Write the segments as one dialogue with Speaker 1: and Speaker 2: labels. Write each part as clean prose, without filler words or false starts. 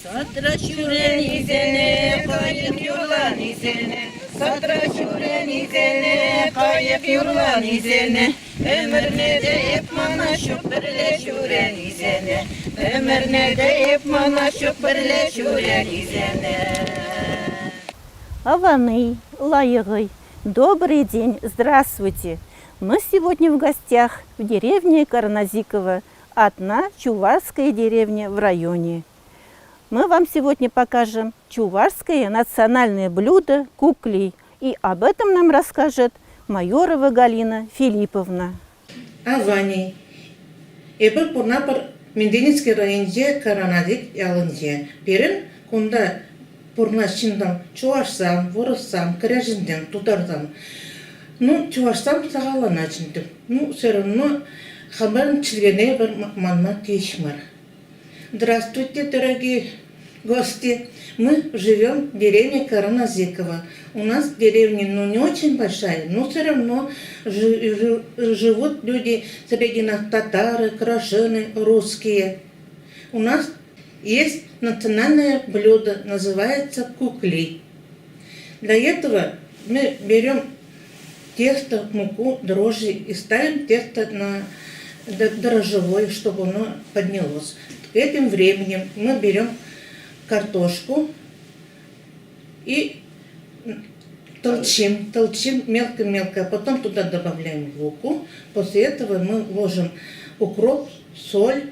Speaker 1: Satra şuren izene, kayıp yurlan izene. Satra şuren izene, kayıp yurlan izene. Ömrüne deyip mana şükrle şuren izene. Ömrüne deyip mana şükrle şuren izene.
Speaker 2: Аваны, Лаегой. Добрый день, здравствуйте. Мы сегодня в гостях в деревне Карназиково, одна чувашская деревня в районе. Мы вам сегодня покажем чувашское национальное блюдо куклей. И об этом нам расскажет Майорова Галина Филипповна.
Speaker 3: Авани. Эбір пұрнапыр Менденецкий районде Карназик ялынде. Берін кунда пұрна шиндам чувашсам, ворыссам, кірәжінден, тутардан. Ну, чувашсам сағалана жіндім. Ну, все равно хабарын чілгене бір манна тешмар. Здравствуйте, дорогие гости. Мы живем в деревне Карназиково. У нас деревня, ну, не очень большая, но все равно живут люди, среди нас татары, крашены, русские. У нас есть национальное блюдо, называется кукли. Для этого мы берем тесто, муку, дрожжи и ставим тесто на дрожжевое, чтобы оно поднялось. Этим временем мы берем картошку и толчим мелко-мелко, а потом туда добавляем луку. После этого мы ложим укроп, соль.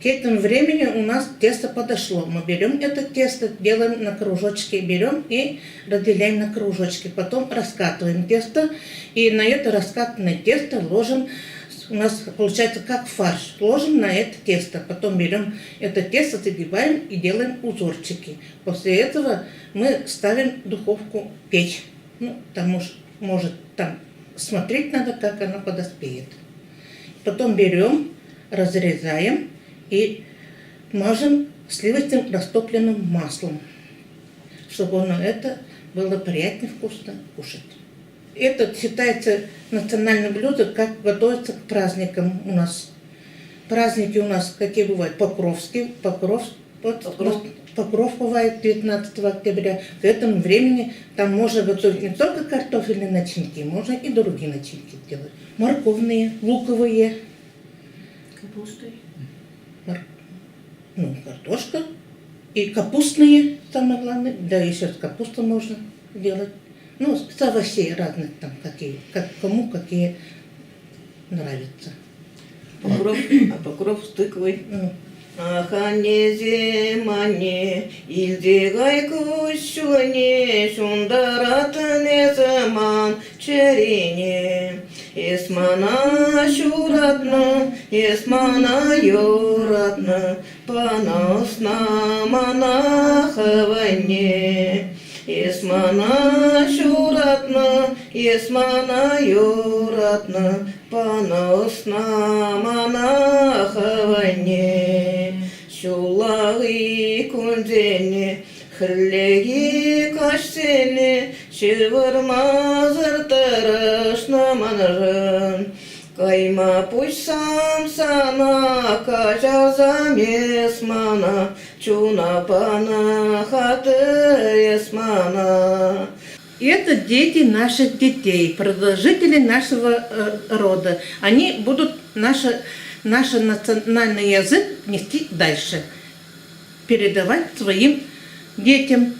Speaker 3: К этому времени у нас тесто подошло. Мы берем это тесто, делаем на кружочки, берем и разделяем на кружочки. Потом раскатываем тесто и на это раскатанное тесто ложим. У нас получается как фарш. Ложим на это тесто. Потом берем это тесто, загибаем и делаем узорчики. После этого мы ставим в духовку печь. Ну, там может там смотреть надо, как оно подоспеет. Потом берем, разрезаем и мажем сливочным растопленным маслом, чтобы оно это было приятнее вкусно кушать. Это считается национальным блюдом, как готовится к праздникам у нас. Праздники у нас какие бывают? Покровский, Покров бывает 19 октября. К этому времени там можно готовить не только картофельные начинки, можно и другие начинки делать. Морковные, луковые.
Speaker 1: Капустой.
Speaker 3: Картошка. И капустные, самое главное. Да, еще с капустой можно делать. Ну, с овощей разных там, какие, кому какие нравятся.
Speaker 1: Покров с тыквой. Ахане земане, илдегай кущуне, шундаратыне заман черене. Эсмана шуратна, эсмана юратна, паносна монаховане. Эсмана шуратна, эсмана юратна, паносна монаховане. Шулаги кунзене, хрлеги кашсене, шивырмазыр тарашна манжан. Кайма пусть сам сана, кажазам есмана, чуна пана хаты есмана.
Speaker 3: Это дети наших детей, продолжители нашего рода. Они будут наш национальный язык нести дальше, передавать своим детям.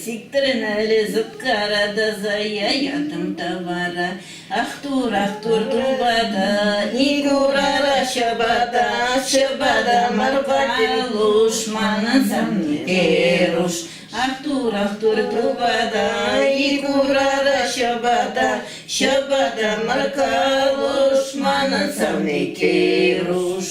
Speaker 1: Сиктерин әлі зыпкарада зая ятым тавара. Ахтур трубада, игурара шабада, шабада марвати лушманын самне руш. Ахтур трубада, игурара шабада, шабада марка лушманын самне руш.